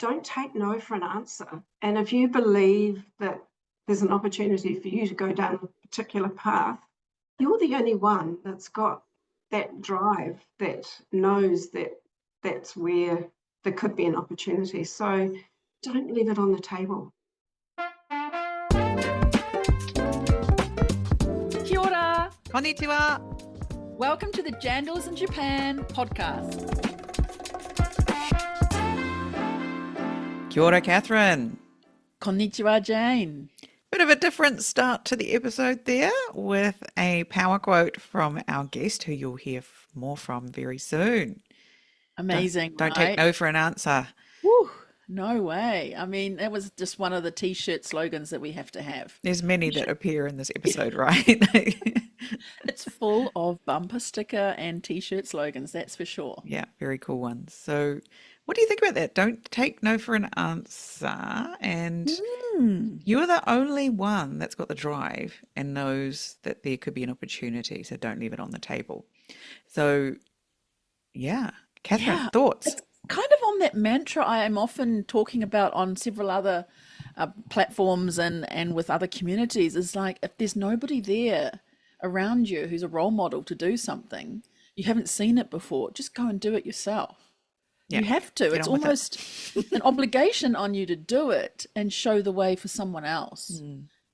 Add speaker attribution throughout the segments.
Speaker 1: don't take no for an answer. And if you believe that there's an opportunity for you to go down a particular path, you're the only one that's got that drive, that knows that that's where there could be an opportunity. So don't leave it on the table.
Speaker 2: Kia ora!
Speaker 3: Konnichiwa!
Speaker 2: Welcome to the Jandals in Japan podcast.
Speaker 3: Kia ora, Catherine.
Speaker 2: Konnichiwa, Jane.
Speaker 3: Bit of a different start to the episode there with a power quote from our guest who you'll hear more from very soon.
Speaker 2: Amazing,
Speaker 3: Don't
Speaker 2: right?
Speaker 3: take no for an answer.
Speaker 2: Woo, no way. I mean, that was just one of the t-shirt slogans that we have to have.
Speaker 3: There's many that appear in this episode, right?
Speaker 2: It's full of bumper sticker and t-shirt slogans, that's for sure.
Speaker 3: Yeah, very cool ones. So what do you think about that? Don't take no for an answer. And you're the only one that's got the drive and knows that there could be an opportunity. So don't leave it on the table. So, yeah. Catherine, thoughts?
Speaker 2: It's kind of on that mantra I am often talking about on several other platforms and with other communities, is like, if there's nobody there around you who's a role model to do something, you haven't seen it before, just go and do it yourself. Yeah, you have to. It's almost an obligation on you to do it and show the way for someone else.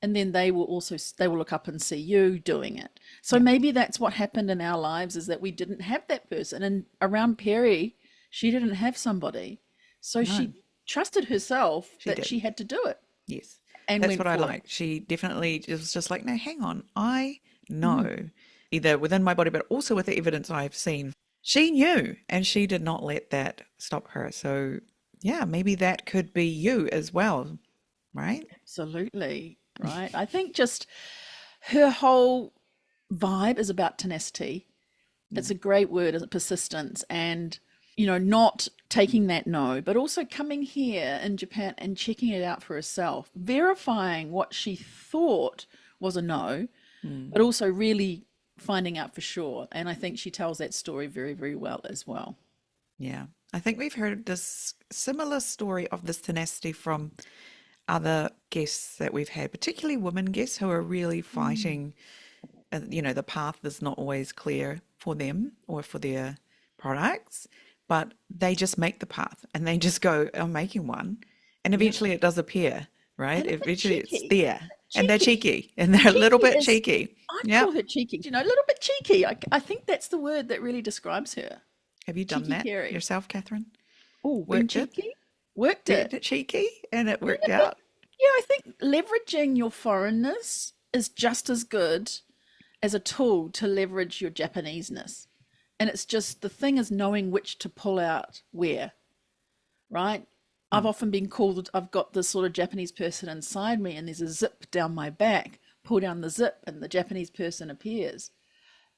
Speaker 2: And then they will look up and see you doing it. So maybe that's what happened in our lives, is that we didn't have that person. And around Peri, she didn't have somebody. So she trusted herself she had to do it.
Speaker 3: Yes.
Speaker 2: And
Speaker 3: that's what I like. She definitely was just like, no, hang on. I know, either within my body, but also with the evidence I've seen. She knew, and she did not let that stop her. So, yeah, maybe that could be you as well, right?
Speaker 2: Absolutely, right? I think just her whole vibe is about tenacity. It's a great word, isn't it? Persistence, and, not taking that no, but also coming here in Japan and checking it out for herself, verifying what she thought was a no, but also really finding out for sure. And I think she tells that story very, very well as well.
Speaker 3: Yeah. I think we've heard this similar story of this tenacity from other guests that we've had, particularly women guests who are really fighting. The path is not always clear for them or for their products, but they just make the path and they just go, I'm making one. And eventually it does appear, right? Eventually it's there. Cheeky. And they're cheeky, and they're a little bit cheeky.
Speaker 2: I call her cheeky, a little bit cheeky. I think that's the word that really describes her.
Speaker 3: Have you done that
Speaker 2: Peri.
Speaker 3: yourself, Catherine?
Speaker 2: Oh, being cheeky? Worked it.
Speaker 3: Cheeky, and it worked out.
Speaker 2: Yeah, I think leveraging your foreignness is just as good as a tool to leverage your Japaneseness. And it's just, the thing is knowing which to pull out where, right? I've often been called, I've got this sort of Japanese person inside me and there's a zip down my back, pull down the zip and the Japanese person appears.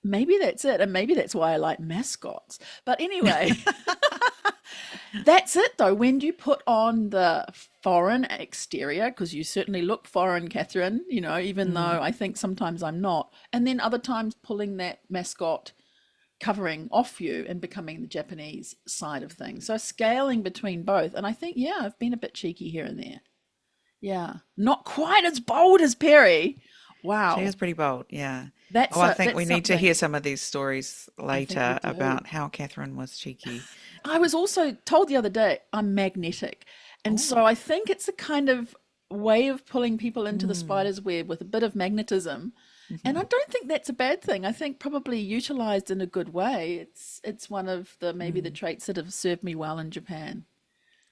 Speaker 2: Maybe that's it. And maybe that's why I like mascots. But anyway, that's it though. When you put on the foreign exterior, because you certainly look foreign, Catherine, even though I think sometimes I'm not. And then other times pulling that mascot covering off you and becoming the Japanese side of things. So scaling between both. And I think, I've been a bit cheeky here and there. Yeah. Not quite as bold as Peri. Wow.
Speaker 3: She is pretty bold. Yeah.
Speaker 2: I
Speaker 3: think we need to hear some of these stories later about how Catherine was cheeky.
Speaker 2: I was also told the other day I'm magnetic. And so I think it's a kind of way of pulling people into the spider's web with a bit of magnetism. And I don't think that's a bad thing. I think probably utilized in a good way, it's one of the traits that have served me well in Japan.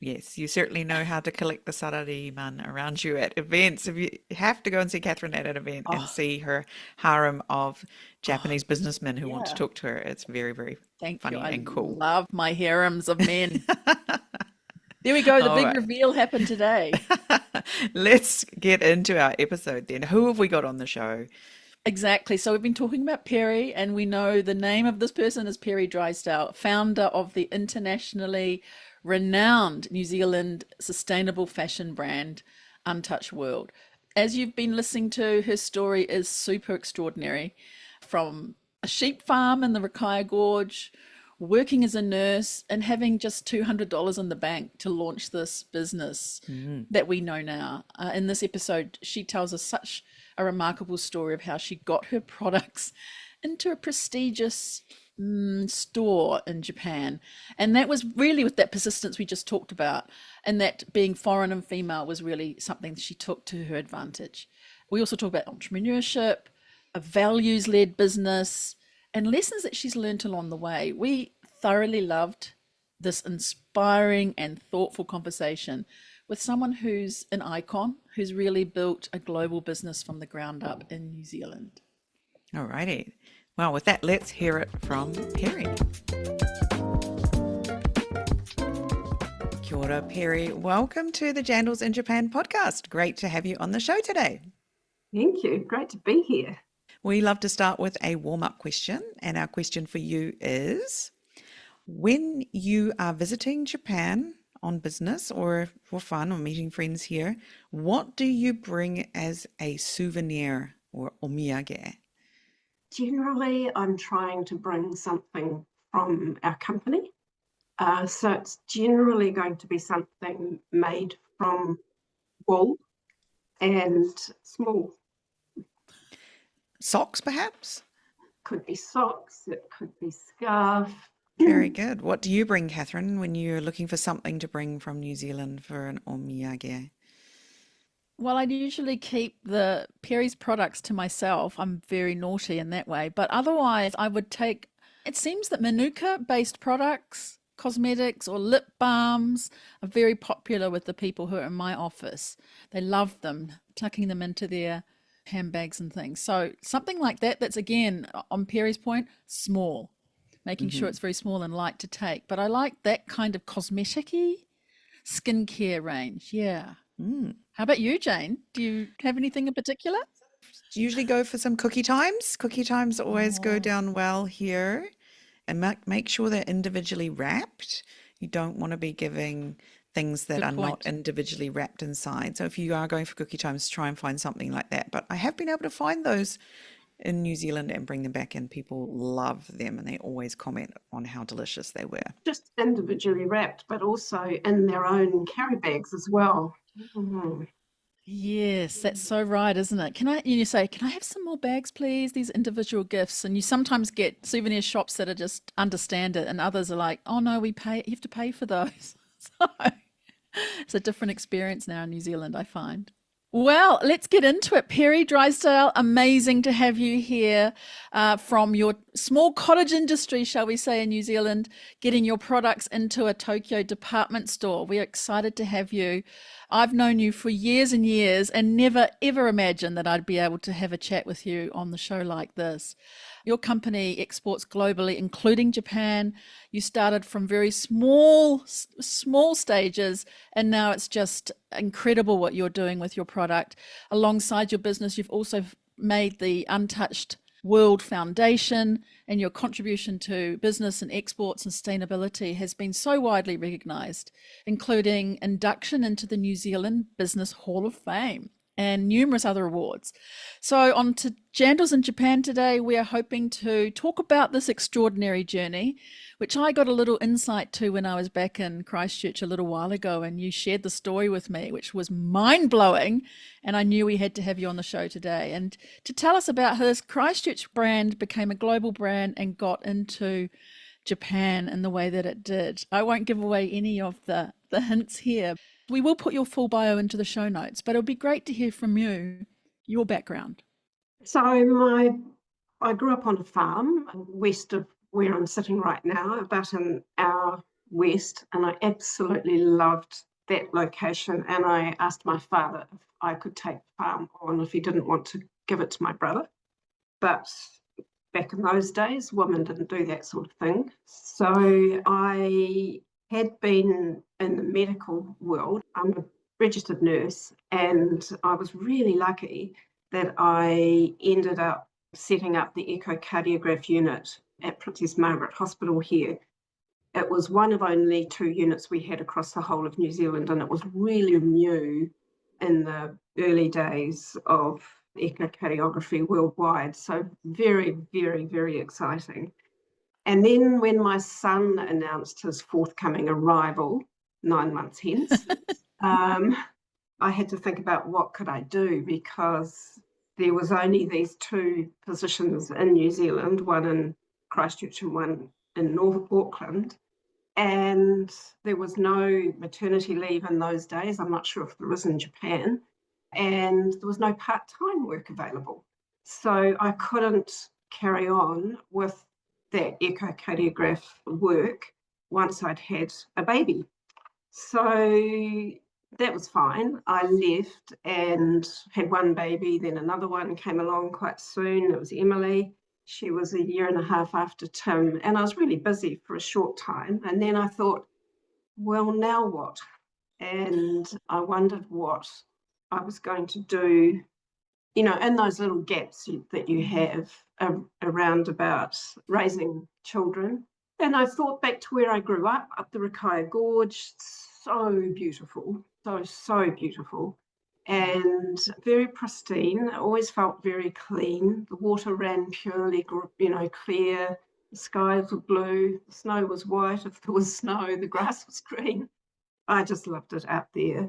Speaker 3: Yes, you certainly know how to collect the sarariman around you at events. If you have to go and see Catherine at an event and see her harem of Japanese businessmen who want to talk to her, it's very, very funny and cool.
Speaker 2: I love my harems of men. There we go. The big reveal happened today.
Speaker 3: Let's get into our episode then. Who have we got on the show?
Speaker 2: Exactly. So we've been talking about Peri, and we know the name of this person is Peri Drysdale, founder of the internationally renowned New Zealand sustainable fashion brand, Untouched World. As you've been listening to, her story is super extraordinary. From a sheep farm in the Rakaia Gorge, working as a nurse and having just $200 in the bank to launch this business that we know now. In this episode, she tells us such a remarkable story of how she got her products into a prestigious store in Japan. And that was really with that persistence we just talked about, and that being foreign and female was really something she took to her advantage. We also talk about entrepreneurship, a values-led business, and lessons that she's learned along the way. We thoroughly loved this inspiring and thoughtful conversation with someone who's an icon, who's really built a global business from the ground up in New Zealand.
Speaker 3: All righty. Well, with that, let's hear it from Peri. Kia ora, Peri. Welcome to the Jandals in Japan podcast. Great to have you on the show today.
Speaker 1: Thank you. Great to be here.
Speaker 3: We love to start with a warm-up question, and our question for you is, when you are visiting Japan on business or for fun or meeting friends here, what do you bring as a souvenir or omiyage?
Speaker 1: Generally, I'm trying to bring something from our company. So it's generally going to be something made from wool and small.
Speaker 3: Socks, perhaps?
Speaker 1: Could be socks, it could be scarf.
Speaker 3: Very good. What do you bring, Catherine, when you're looking for something to bring from New Zealand for an omiyage?
Speaker 2: Well, I usually keep the Peri's products to myself. I'm very naughty in that way. But otherwise, I would take, it seems that Manuka-based products, cosmetics or lip balms are very popular with the people who are in my office. They love them, tucking them into their handbags and things. So something like that, that's again, on Peri's point, small, making sure it's very small and light to take. But I like that kind of cosmetic-y skincare range. Yeah. How about you, Jane? Do you have anything in particular?
Speaker 3: Usually go for some cookie times. Cookie times always go down well here. And make sure they're individually wrapped. You don't want to be giving things that are not individually wrapped inside. So if you are going for cookie times, try and find something like that. But I have been able to find those in New Zealand and bring them back, and people love them, and they always comment on how delicious they were.
Speaker 1: Just individually wrapped, but also in their own carry bags as well.
Speaker 2: Yes, that's so right, isn't it? You say, can I have some more bags, please? These individual gifts. And you sometimes get souvenir shops that are just understand it, and others are like, oh no, you have to pay for those. So it's a different experience now in New Zealand, I find. Well, let's get into it. Peri Drysdale, amazing to have you here from your small cottage industry, shall we say, in New Zealand, getting your products into a Tokyo department store. We're excited to have you. I've known you for years and years and never, ever imagined that I'd be able to have a chat with you on the show like this. Your company exports globally, including Japan. You started from very small stages, and now it's just incredible what you're doing with your product. Alongside your business, you've also made the Untouched World Foundation, and your contribution to business and export sustainability has been so widely recognized, including induction into the New Zealand Business Hall of Fame and numerous other awards. So on to Jandals in Japan today, we are hoping to talk about this extraordinary journey, which I got a little insight to when I was back in Christchurch a little while ago, and you shared the story with me, which was mind-blowing, and I knew we had to have you on the show today. And to tell us about how this Christchurch brand became a global brand and got into Japan in the way that it did. I won't give away any of the hints here. We will put your full bio into the show notes, but it would be great to hear from you, your background.
Speaker 1: So I grew up on a farm west of where I'm sitting right now, about an hour west, and I absolutely loved that location. And I asked my father if I could take the farm on if he didn't want to give it to my brother. But back in those days, women didn't do that sort of thing. So I had been in the medical world. I'm a registered nurse, and I was really lucky that I ended up setting up the echocardiograph unit at Princess Margaret Hospital here. It was one of only 2 units we had across the whole of New Zealand, and it was really new in the early days of echocardiography worldwide. So very, very, very exciting. And then when my son announced his forthcoming arrival 9 months hence, I had to think about what could I do, because there was only these 2 positions in New Zealand, one in Christchurch and one in North Auckland. And there was no maternity leave in those days. I'm not sure if there is in Japan. And there was no part-time work available. So I couldn't carry on with that echocardiograph work once I'd had a baby. So that was fine. I left and had one baby, then another one came along quite soon. It was Emily. She was a year and a half after Tim, and I was really busy for a short time. And then I thought, well, now what? And I wondered what I was going to do, in those little gaps that you have around about raising children. And I thought back to where I grew up the Rakaia Gorge. So beautiful, so beautiful, and very pristine. I always felt very clean. The water ran purely, clear. The skies were blue. The snow was white. If there was snow, the grass was green. I just loved it out there.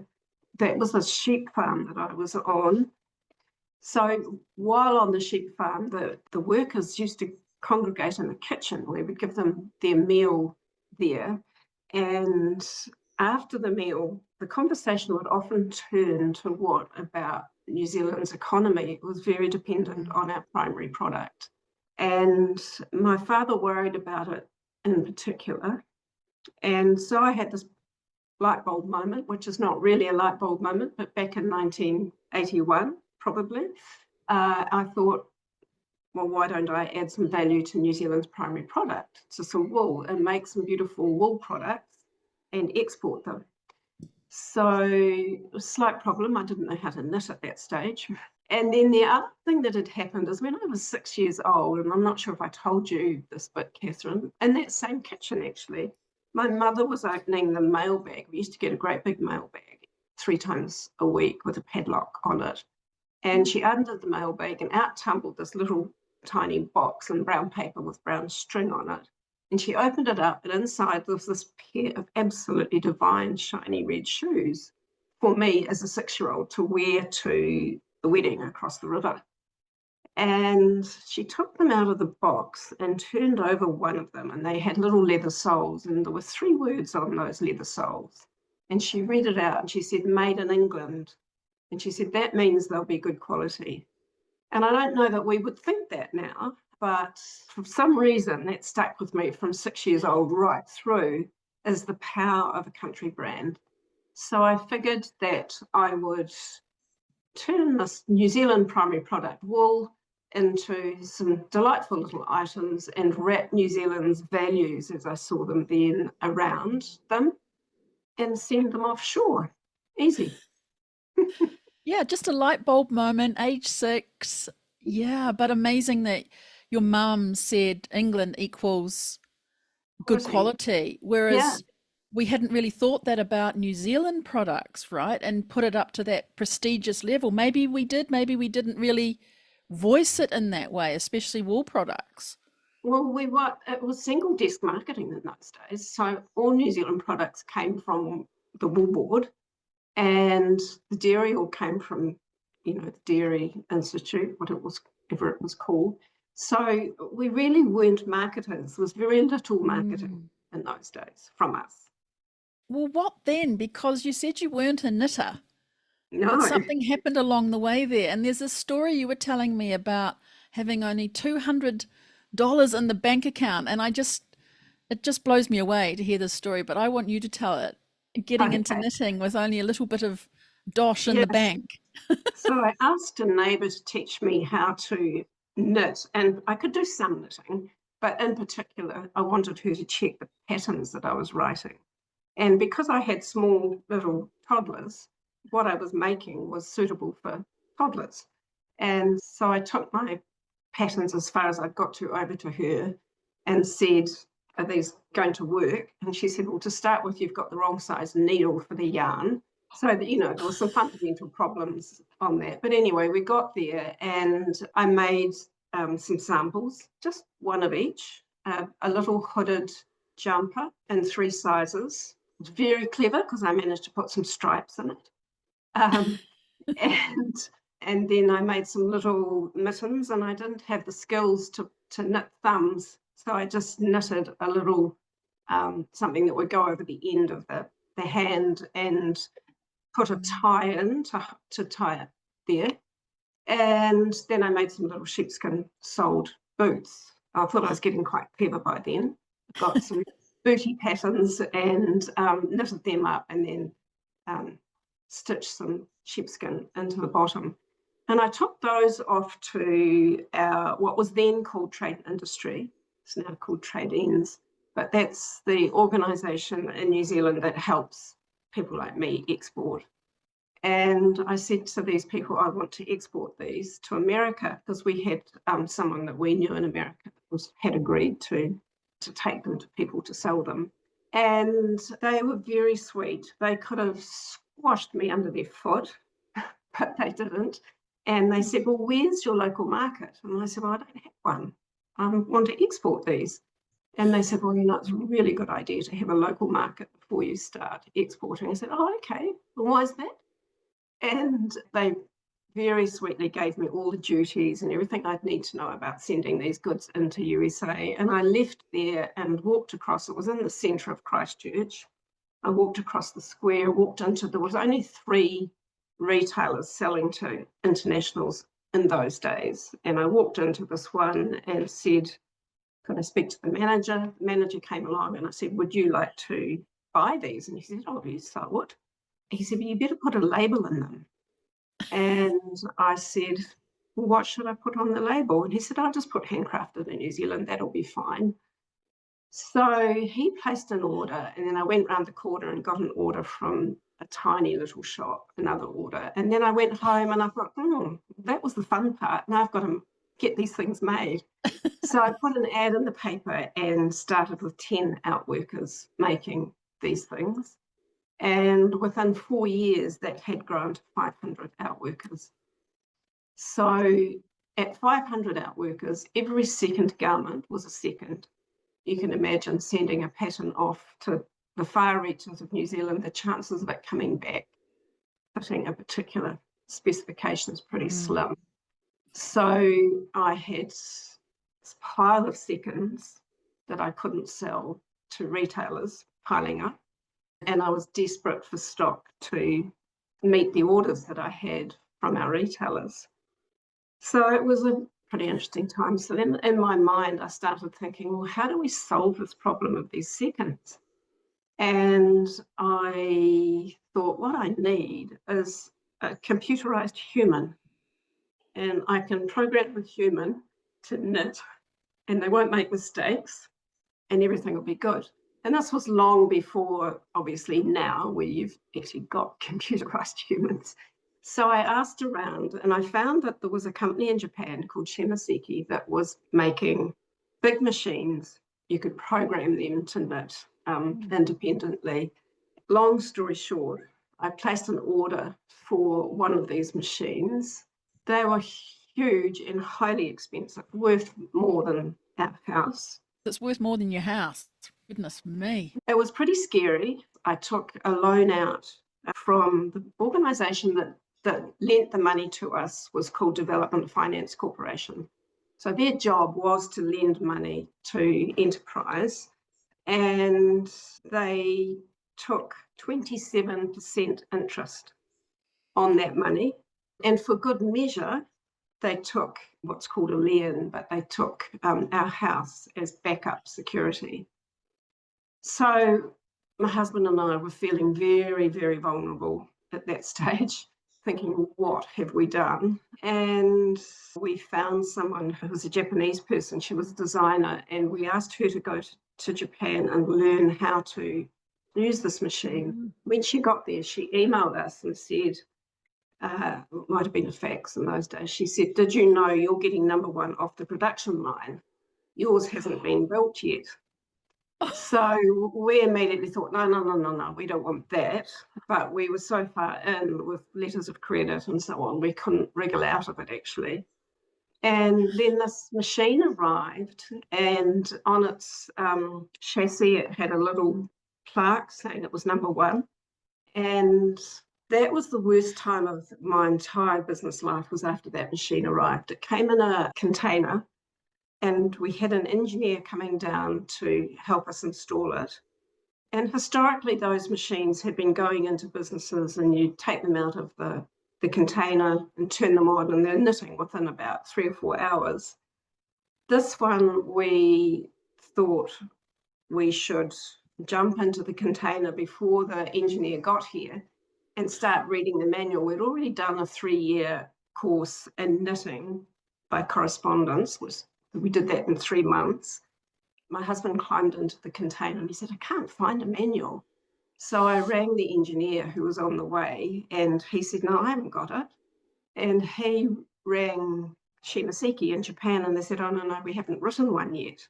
Speaker 1: That was a sheep farm that I was on. So while on the sheep farm, the workers used to congregate in the kitchen. We would give them their meal there. And after the meal, the conversation would often turn to what about New Zealand's economy. It was very dependent on our primary product. And my father worried about it in particular. And so I had this light bulb moment, which is not really a light bulb moment, but back in 1981, probably, I thought, well, why don't I add some value to New Zealand's primary product, to some wool, and make some beautiful wool products and export them? So a slight problem, I didn't know how to knit at that stage. And then the other thing that had happened is when I was 6 years old, and I'm not sure if I told you this bit, Catherine, in that same kitchen actually, my mother was opening the mailbag. We used to get a great big mailbag 3 times a week with a padlock on it. And she undid the mailbag and out tumbled this little tiny box in brown paper with brown string on it. And she opened it up, and inside there was this pair of absolutely divine shiny red shoes for me as a 6-year-old to wear to the wedding across the river. And she took them out of the box and turned over one of them, and they had little leather soles, and there were 3 words on those leather soles. And she read it out, and she said, "Made in England." And she said, that means they'll be good quality. And I don't know that we would think that now, but for some reason that stuck with me from 6 years old right through, is the power of a country brand. So I figured that I would turn this New Zealand primary product wool into some delightful little items and wrap New Zealand's values as I saw them then around them and send them offshore. Easy.
Speaker 2: Yeah, just a light bulb moment, age 6. Yeah, but amazing that your mum said England equals good quality, whereas we hadn't really thought that about New Zealand products, right? And put it up to that prestigious level. Maybe we did, maybe we didn't really voice it in that way, especially wool products.
Speaker 1: Well, it was single desk marketing in those days. So all New Zealand products came from the wool board, and the dairy all came from, the Dairy Institute, whatever it was called. So we really weren't marketers. There was very little marketing in those days from us.
Speaker 2: Well, what then? Because you said you weren't a knitter.
Speaker 1: No.
Speaker 2: But something happened along the way there. And there's a story you were telling me about having only $200 in the bank account. And it just blows me away to hear this story, but I want you to tell it. Getting into knitting with only a little bit of dosh in the bank.
Speaker 1: So I asked a neighbour to teach me how to knit, and I could do some knitting, but in particular, I wanted her to check the patterns that I was writing. And because I had small little toddlers, what I was making was suitable for toddlers. And so I took my patterns as far as I got to over to her and said, "Are these going to work?" And she said, "Well, to start with, you've got the wrong size needle for the yarn." So that, there were some fundamental problems on that. But anyway, we got there and I made some samples, just one of each. a little hooded jumper in 3 sizes. It's very clever because I managed to put some stripes in it. Um, and then I made some little mittens, and I didn't have the skills to knit thumbs. So I just knitted a little something that would go over the end of the hand and put a tie in to tie it there. And then I made some little sheepskin soled boots. I thought I was getting quite clever by then. Got some booty patterns and knitted them up, and then stitched some sheepskin into the bottom. And I took those off to what was then called Trade and Industry. It's now called Trade Ends, but that's the organisation in New Zealand that helps people like me export. And I said to these people, I want to export these to America, because we had someone that we knew in America had agreed to take them to people to sell them. And they were very sweet. They could have squashed me under their foot, but they didn't. And they said, well, where's your local market? And I said, well, I don't have one. I want to export these. And they said, well, it's a really good idea to have a local market before you start exporting. I said, oh, okay. Well, why is that? And they very sweetly gave me all the duties and everything I'd need to know about sending these goods into USA. And I left there and walked across. It was in the centre of Christchurch. I walked across the square, there was only 3 retailers selling to internationals in those days. And I walked into this one and said, could I speak to the manager? The manager came along and I said, would you like to buy these? And he said, oh, yes, I would. He said, well, you better put a label in them. And I said, well, what should I put on the label? And he said, I'll just put handcrafted in New Zealand, that'll be fine. So he placed an order, and then I went round the corner and got an order from a tiny little shop, another order. And then I went home and I thought, that was the fun part. Now I've got to get these things made. So I put an ad in the paper and started with 10 outworkers making these things. And within 4 years, that had grown to 500 outworkers. So at 500 outworkers, every second garment was a second. You can imagine sending a pattern off to the far reaches of New Zealand, the chances of it coming back, fitting a particular specification is pretty slim. So I had this pile of seconds that I couldn't sell to retailers piling up. And I was desperate for stock to meet the orders that I had from our retailers. So it was a pretty interesting time. So then in my mind, I started thinking, well, how do we solve this problem of these seconds? And I thought, what I need is a computerized human. And I can program the human to knit, and they won't make mistakes, and everything will be good. And this was long before, obviously, now, where you've actually got computerized humans. So I asked around, and I found that there was a company in Japan called Shima Seiki that was making big machines. You could program them to knit independently. Long story short, I placed an order for one of these machines. They were huge and highly expensive, worth more than our house.
Speaker 2: It's worth more than your house. Goodness me.
Speaker 1: It was pretty scary. I took a loan out from the organisation that lent the money to us, was called Development Finance Corporation. So their job was to lend money to enterprise, and they took 27% interest on that money. And for good measure, they took what's called a lien, but they took our house as backup security. So my husband and I were feeling very, very vulnerable at that stage, thinking, what have we done? And we found someone who was a Japanese person. She was a designer, and we asked her to go to Japan and learn how to use this machine. When she got there, she emailed us and said, it might have been a fax in those days. She said, did you know you're getting number 1 off the production line? Yours hasn't been built yet. So we immediately thought, no, we don't want that. But we were so far in with letters of credit and so on, we couldn't wriggle out of it, actually. And then this machine arrived, and on its chassis, it had a little plaque saying it was number one. And that was the worst time of my entire business life, was after that machine arrived. It came in a container, and we had an engineer coming down to help us install it. And historically, those machines had been going into businesses, and you take them out of the container and turn them on, and they're knitting within about 3 or 4 hours. This one, we thought we should jump into the container before the engineer got here and start reading the manual. We'd already done a 3-year course in knitting by correspondence, which we did that in 3 months. My husband climbed into the container and he said, I can't find a manual. So I rang the engineer who was on the way, and he said, no, I haven't got it. And he rang Shima Seiki in Japan, and they said, oh, no, we haven't written one yet.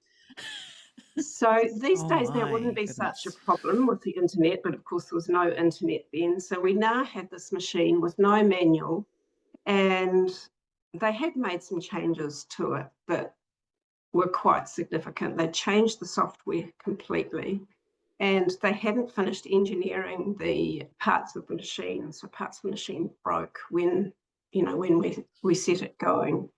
Speaker 1: So these days that wouldn't be such a problem with the internet, but of course there was no internet then. So we now had this machine with no manual, and they had made some changes to it that were quite significant. They changed the software completely, and they hadn't finished engineering the parts of the machine. So parts of the machine broke when we set it going.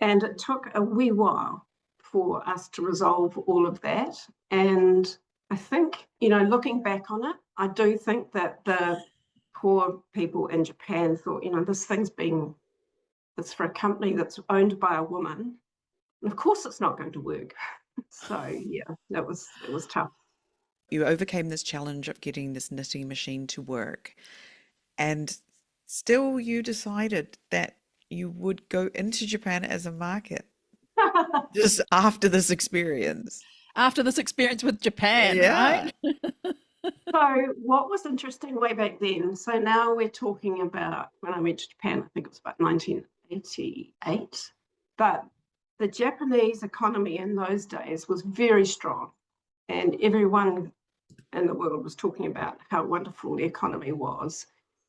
Speaker 1: And it took a wee while for us to resolve all of that. And I think, looking back on it, I do think that the poor people in Japan thought, this thing's it's for a company that's owned by a woman. And of course it's not going to work. So yeah, it was tough.
Speaker 3: You overcame this challenge of getting this knitting machine to work, and still you decided that you would go into Japan as a market just after this experience.
Speaker 2: After this experience with Japan,
Speaker 3: Yeah.
Speaker 2: right?
Speaker 1: So what was interesting way back then, so now we're talking about when I went to Japan, I think it was about 1988, but the Japanese economy in those days was very strong, and everyone in the world was talking about how wonderful the economy was.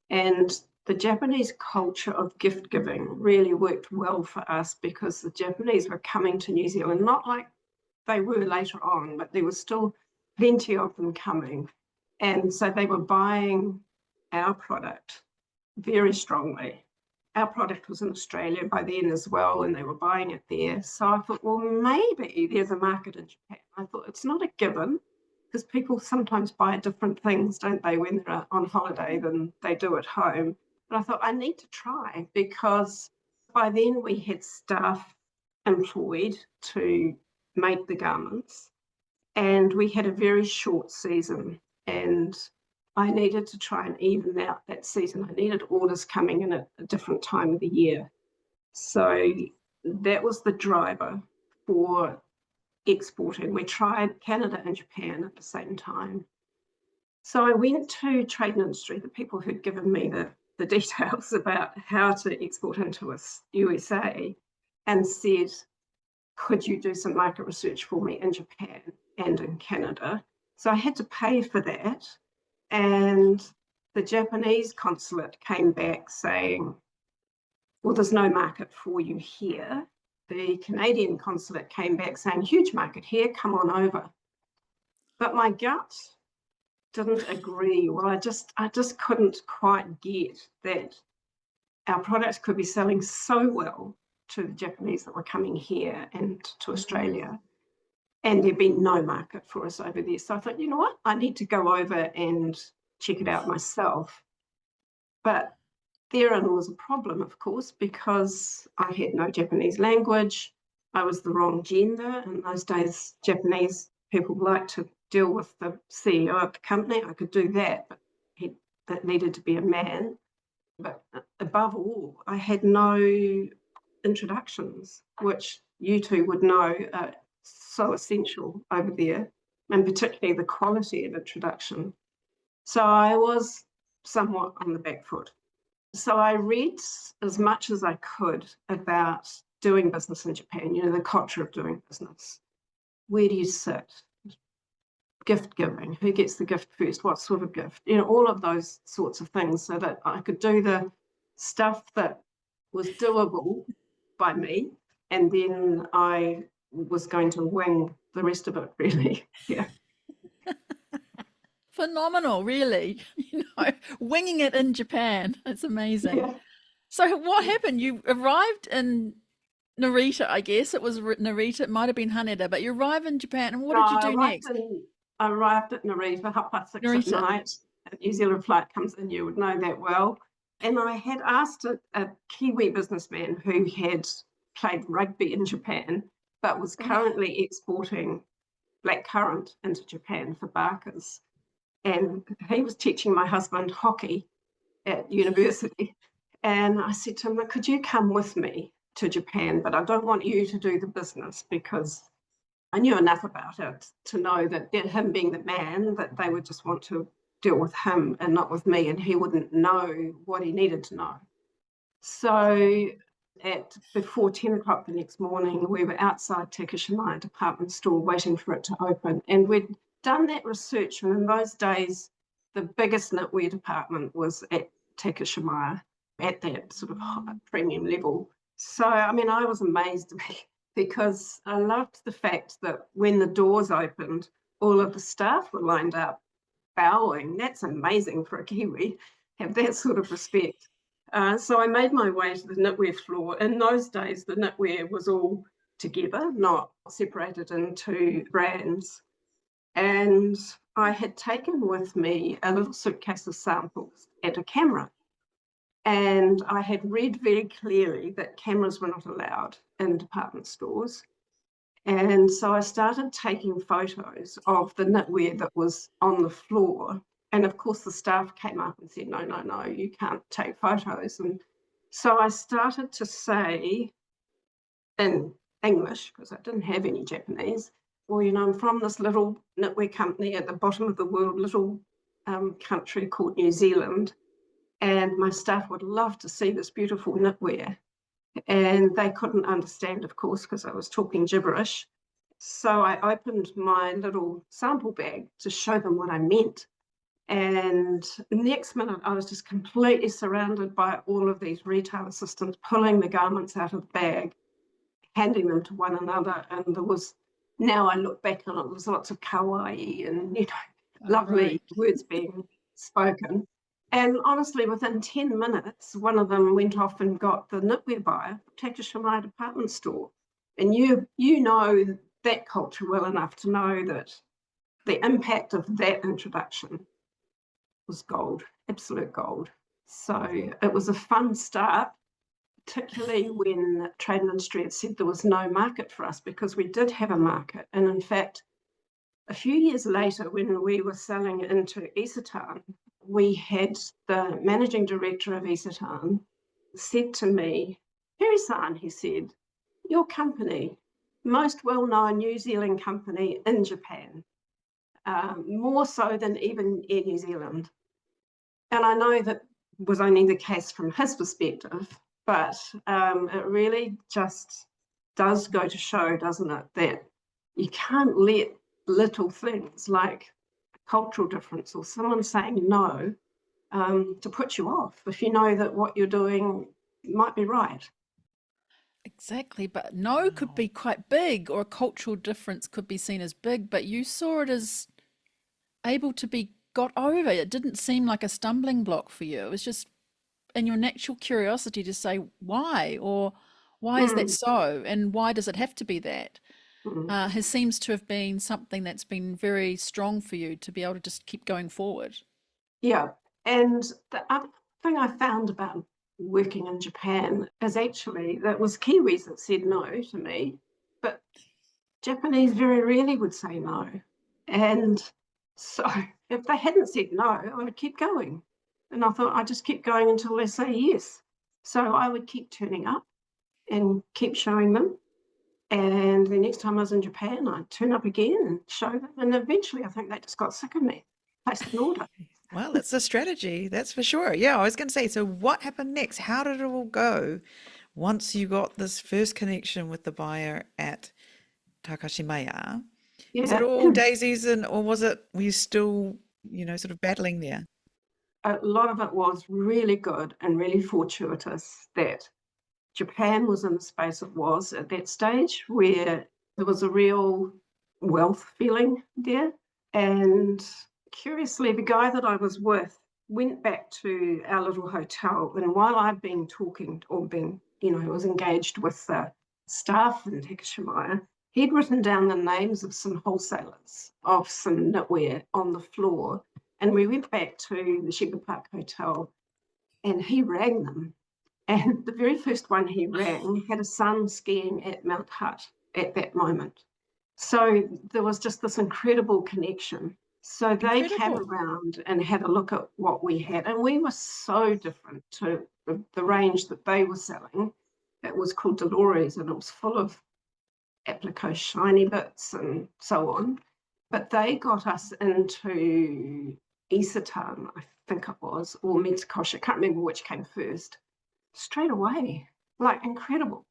Speaker 1: And the Japanese culture of gift giving really worked well for us, because the Japanese were coming to New Zealand, not like they were later on, but there was still plenty of them coming. And so they were buying our product very strongly. Our product was in Australia by then as well, and they were buying it there. So I thought, well, maybe there's a market in Japan. I thought it's not a given, because people sometimes buy different things, don't they, when they're on holiday than they do at home. But I thought I need to try, because by then we had staff employed to make the garments, and we had a very short season, and I needed to try and even out that season. I needed orders coming in at a different time of the year. So that was the driver for exporting. We tried Canada and Japan at the same time. So I went to Trade and Industry, the people who'd given me the details about how to export into USA, and said, could you do some market research for me in Japan and in Canada? So I had to pay for that. And the Japanese consulate came back saying, well, there's no market for you here. The Canadian consulate came back saying, huge market here, come on over. But my gut didn't agree. Well, I just couldn't quite get that our products could be selling so well to the Japanese that were coming here and to Australia, and there'd been no market for us over there. So I thought, you know what, I need to go over and check it out myself. But therein was a problem, of course, because I had no Japanese language. I was the wrong gender. In those days, Japanese people liked to deal with the CEO of the company. I could do that, but that needed to be a man. But above all, I had no introductions, which you two would know are so essential over there, and particularly the quality of introduction. So I was somewhat on the back foot. So I read as much as I could about doing business in Japan, the culture of doing business. Where do you sit? Gift giving, who gets the gift first, what sort of gift, all of those sorts of things, so that I could do the stuff that was doable by me, and then I was going to wing the rest of it, really. Yeah.
Speaker 2: Phenomenal, really. Winging it in Japan. It's amazing.
Speaker 1: Yeah.
Speaker 2: So what happened? You arrived in Narita, I guess. It was Narita. It might have been Haneda, but you arrive in Japan, and what
Speaker 1: No,
Speaker 2: did you do next?
Speaker 1: I arrived at Narita 6:30 at
Speaker 2: Narita.
Speaker 1: night. A New Zealand flight comes in, you would know that well. And I had asked a Kiwi businessman who had played rugby in Japan, but was currently exporting blackcurrant into Japan for barkers. And he was teaching my husband hockey at university. And I said to him, could you come with me to Japan? But I don't want you to do the business, because I knew enough about it to know that him being the man, that they would just want to deal with him and not with me, and he wouldn't know what he needed to know. So before 10 o'clock the next morning, we were outside Takashimaya department store waiting for it to open. And we'd done that research, and in those days, the biggest knitwear department was at Takashimaya at that sort of premium level. So, I mean, I was amazed because I loved the fact that when the doors opened, all of the staff were lined up bowing. That's amazing for a Kiwi, have that sort of respect. So I made my way to the knitwear floor. In those days, the knitwear was all together, not separated into brands. And I had taken with me a little suitcase of samples and a camera. And I had read very clearly that cameras were not allowed in department stores. And so I started taking photos of the knitwear that was on the floor. And of course, the staff came up and said, no, you can't take photos. And so I started to say in English, because I didn't have any Japanese, well, I'm from this little knitwear company at the bottom of the world, little country called New Zealand. And my staff would love to see this beautiful knitwear. And they couldn't understand, of course, because I was talking gibberish. So I opened my little sample bag to show them what I meant. And next minute, I was just completely surrounded by all of these retail assistants pulling the garments out of the bag, handing them to one another. And now I look back on it, there was lots of kawaii and, lovely words being spoken. And honestly, within 10 minutes, one of them went off and got the knitwear buyer for Takashimaya department store. And you know that culture well enough to know that the impact of that introduction was gold, absolute gold. So it was a fun start, particularly when Trade and Industry had said there was no market for us, because we did have a market. And in fact, a few years later, when we were selling into Isetan, we had the managing director of Isetan said to me, Peri-san, he said, your company, most well-known New Zealand company in Japan, more so than even Air New Zealand. And I know that was only the case from his perspective, but it really just does go to show, doesn't it, that you can't let little things like a cultural difference or someone saying no to put you off if you know that what you're doing might be right.
Speaker 2: Exactly, but no could be quite big, or a cultural difference could be seen as big, but you saw it as able to be got over. It didn't seem like a stumbling block for you. It was just in your natural curiosity to say why, or why is that so, and why does it have to be that? Seems to have been something that's been very strong for you to be able to just keep going forward.
Speaker 1: Yeah, and the other thing I found about working in Japan is actually that was Kiwis that said no to me, but Japanese very rarely would say no. And so if they hadn't said no, I would keep going. And I thought I'd just keep going until they say yes. So I would keep turning up and keep showing them. And the next time I was in Japan, I'd turn up again and show them. And eventually I think they just got sick of me, placed an order.
Speaker 3: Well, it's a strategy, that's for sure. Yeah, I was going to say, so what happened next? How did it all go once you got this first connection with the buyer at Takashimaya?
Speaker 1: Yeah.
Speaker 3: Was it all daisies, or were you still, sort of battling there?
Speaker 1: A lot of it was really good and really fortuitous that Japan was in the space it was at that stage, where there was a real wealth feeling there. And curiously, the guy that I was with went back to our little hotel, and while I'd been talking or been, was engaged with the staff in Takashimaya, he'd written down the names of some wholesalers of some knitwear on the floor. And we went back to the Shepherd Park Hotel and he rang them. And the very first one he rang had a son skiing at Mount Hutt at that moment. So there was just this incredible connection. So they came around and had a look at what we had. And we were so different to the range that they were selling. It was called Dolores, and it was full of applique shiny bits and so on. But they got us into Isatan, I think it was, or Mitsuboshi, I can't remember which came first, straight away, like incredible.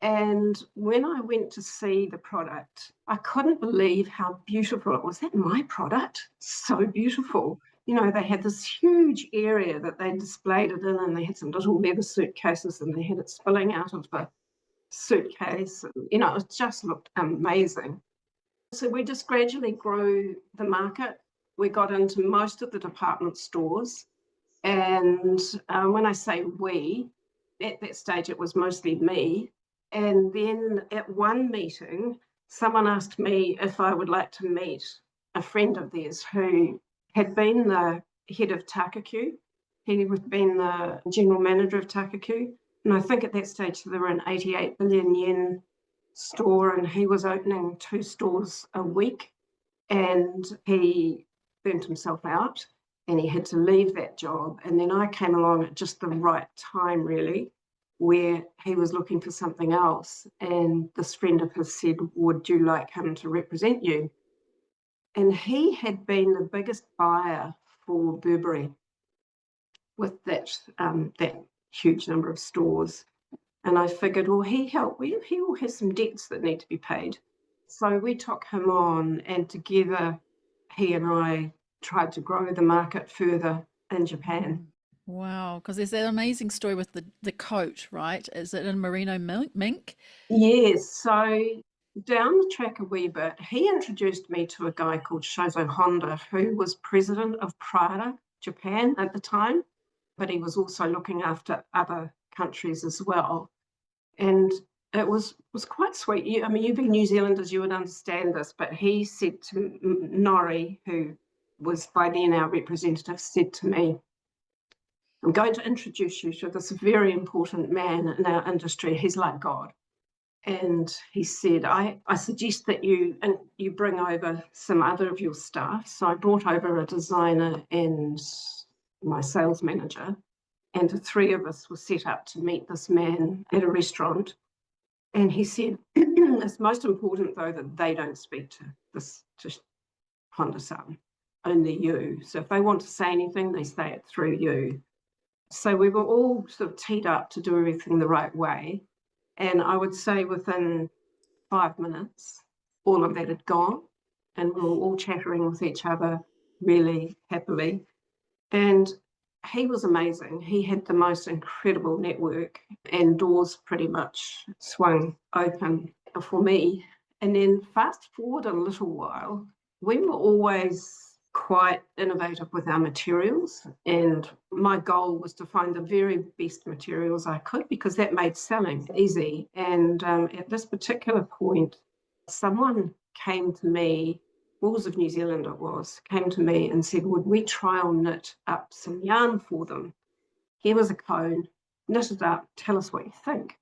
Speaker 1: And when I went to see the product, I couldn't believe how beautiful it was. That my product? So beautiful. They had this huge area that they displayed it in, and they had some little leather suitcases, and they had it spilling out of the suitcase. And, it just looked amazing. So we just gradually grew the market. We got into most of the department stores. And when I say we, at that stage, it was mostly me. And then at one meeting, someone asked me if I would like to meet a friend of theirs who had been the head of Takakyu. He had been the general manager of Takakyu. And I think at that stage, they were an 88 billion yen store, and he was opening 2 stores a week. And he burnt himself out and he had to leave that job. And then I came along at just the right time, really, where he was looking for something else. And this friend of his said, would you like him to represent you? And he had been the biggest buyer for Burberry with that huge number of stores. And I figured, well, he will have some debts that need to be paid. So we took him on, and together he and I tried to grow the market further in Japan.
Speaker 2: Wow, because there's that amazing story with the coat, right? Is it in merino mink?
Speaker 1: Yes, so down the track a wee bit, he introduced me to a guy called Shozo Honda, who was president of Prada, Japan at the time, but he was also looking after other countries as well. And it was quite sweet. You being New Zealanders, you would understand this, but he said to Nori, who was by then our representative, said to me, I'm going to introduce you to this very important man in our industry. He's like God. And he said, I suggest that you bring over some other of your staff. So I brought over a designer and my sales manager, and the 3 of us were set up to meet this man at a restaurant. And he said, it's most important, though, that they don't speak to Honda-san, only you. So if they want to say anything, they say it through you. So we were all sort of teed up to do everything the right way. And I would say within 5 minutes, all of that had gone. And we were all chattering with each other really happily. And he was amazing. He had the most incredible network, and doors pretty much swung open for me. And then fast forward a little while, we were always quite innovative with our materials, and my goal was to find the very best materials I could, because that made selling easy. And at this particular point, someone came to me, Walls of New Zealand it was, came to me and said, would we trial knit up some yarn for them? Here was a cone, knit it up, tell us what you think.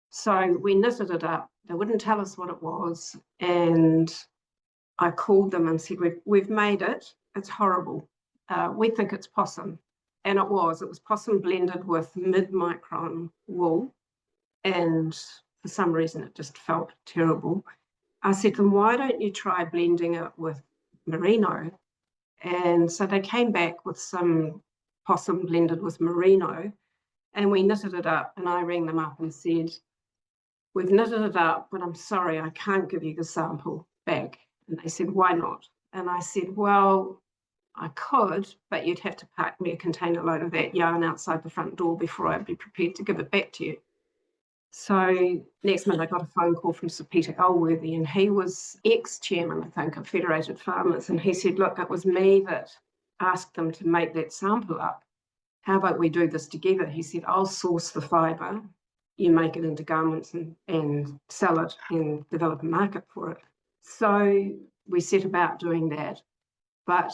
Speaker 1: So we knitted it up. They wouldn't tell us what it was. And I called them and said, we've made it. It's horrible. We think it's possum. And it was possum blended with mid-micron wool. And for some reason, it just felt terrible. I said to them, why don't you try blending it with merino? And so they came back with some possum blended with merino, and we knitted it up. And I rang them up and said, we've knitted it up, but I'm sorry, I can't give you the sample back. And they said, why not? And I said, well, I could, but you'd have to park me a container load of that yarn outside the front door before I'd be prepared to give it back to you. So next minute I got a phone call from Sir Peter Elworthy, and he was ex-chairman, I think, of Federated Farmers. And he said, look, it was me that asked them to make that sample up. How about we do this together? He said, I'll source the fibre, you make it into garments and sell it and develop a market for it. So we set about doing that. But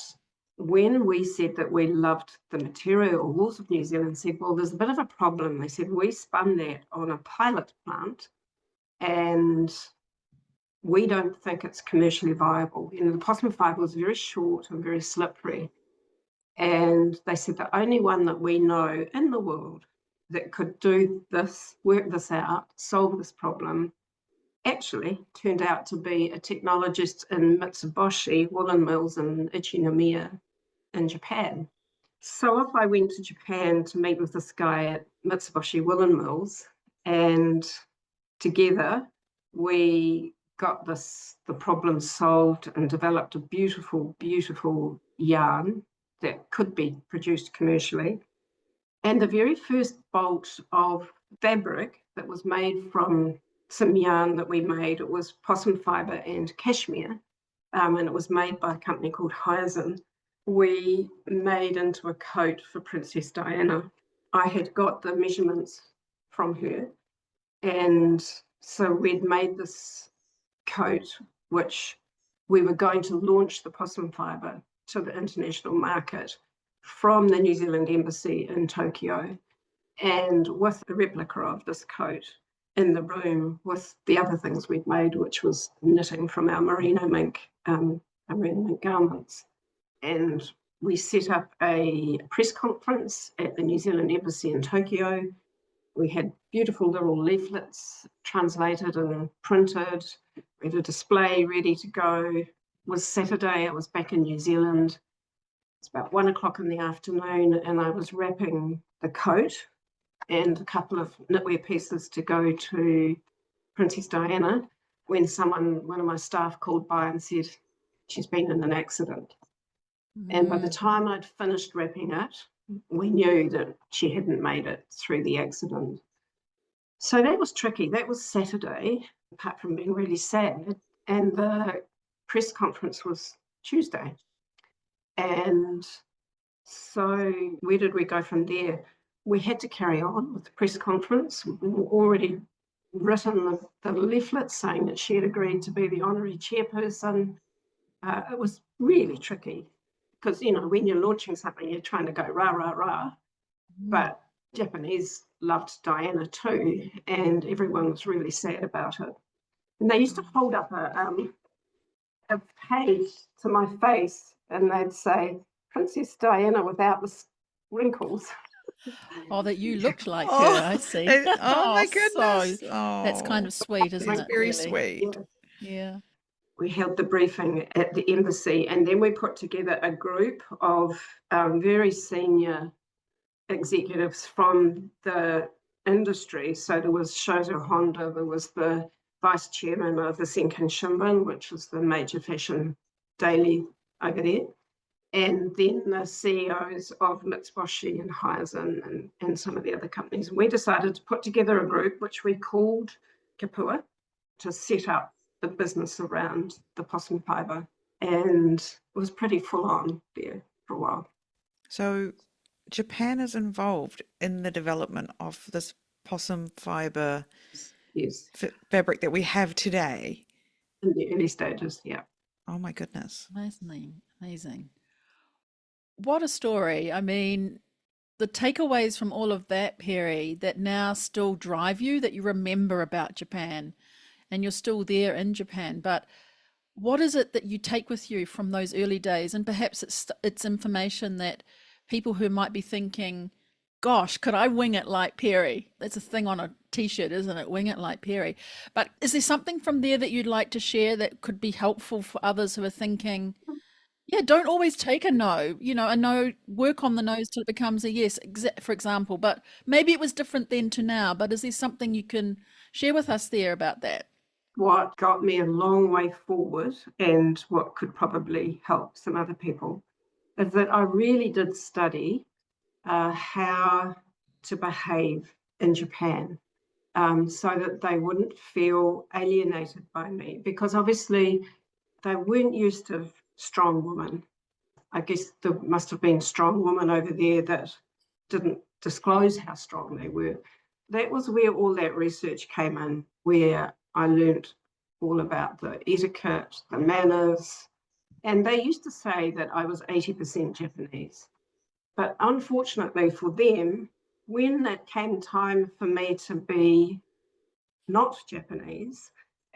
Speaker 1: when we said that we loved the material, Woolworths of New Zealand said, well, there's a bit of a problem. They said, we spun that on a pilot plant and we don't think it's commercially viable. You know, the possum fibre was very short and very slippery. And they said the only one that we know in the world that could do this, work this out, solve this problem, actually turned out to be a technologist in Mitsuboshi woolen mills in Ichinomiya in Japan. So if I went to Japan to meet with this guy at Mitsuboshi woolen mills, and together we got the problem solved and developed a beautiful, beautiful yarn that could be produced commercially. And the very first bolt of fabric that was made from some yarn that we made, it was possum fibre and cashmere, and it was made by a company called Hyacinth. We made into a coat for Princess Diana. I had got the measurements from her, and so we'd made this coat, which we were going to launch the possum fibre to the international market from the New Zealand Embassy in Tokyo, and with a replica of this coat in the room with the other things we'd made, which was knitting from our merino mink garments. And we set up a press conference at the New Zealand Embassy in Tokyo. We had beautiful little leaflets translated and printed. We had a display ready to go. It was Saturday, I was back in New Zealand. It's about 1 o'clock in the afternoon, and I was wrapping the coat and a couple of knitwear pieces to go to Princess Diana when one of my staff called by and said, she's been in an accident. And by the time I'd finished wrapping it, we knew that she hadn't made it through the accident. So that was tricky. That was Saturday, apart from being really sad. And the press conference was Tuesday. And so where did we go from there? We had to carry on with the press conference. We were already written the leaflet saying that she had agreed to be the honorary chairperson. It was really tricky because, you know, when you're launching something, you're trying to go rah, rah, rah. But Japanese loved Diana too, and everyone was really sad about it. And they used to hold up a page to my face and they'd say, Princess Diana without the wrinkles.
Speaker 2: Oh, that you looked like her, I see.
Speaker 3: Oh my goodness.
Speaker 2: So that's kind of sweet, isn't
Speaker 3: That's
Speaker 2: it?
Speaker 3: very
Speaker 2: really?
Speaker 3: sweet.
Speaker 2: Yeah.
Speaker 1: We held the briefing at the embassy, and then we put together a group of very senior executives from the industry. So there was Shozo Honda, there was the vice chairman of the Senkan Shimbun, which was the major fashion daily over there, and then the CEOs of Mitsuboshi and Hyacinth and some of the other companies. And we decided to put together a group which we called Kapua to set up the business around the possum fibre, and it was pretty full on there for a while.
Speaker 3: So Japan is involved in the development of this possum fibre
Speaker 1: Yes,
Speaker 3: fabric that we have today.
Speaker 1: in the early stages, yeah.
Speaker 3: Oh my goodness.
Speaker 2: Amazing. What a story. I mean, the takeaways from all of that, Peri, that now still drive you, that you remember about Japan, and you're still there in Japan. But what is it that you take with you from those early days? And perhaps it's information that people who might be thinking, gosh, could I wing it like Peri? That's a thing on a t-shirt, isn't it? Wing it like Peri. But is there something from there that you'd like to share that could be helpful for others who are thinking, yeah, don't always take a no, a no, work on the no's till it becomes a yes, for example, but maybe it was different then to now, but is there something you can share with us there about that?
Speaker 1: What got me a long way forward and what could probably help some other people is that I really did study how to behave in Japan. so that they wouldn't feel alienated by me, because obviously they weren't used to strong women. I guess there must have been strong women over there that didn't disclose how strong they were. That was where all that research came in, where I learned all about the etiquette, the manners, and they used to say that I was 80% Japanese. But unfortunately for them, when it came time for me to be not Japanese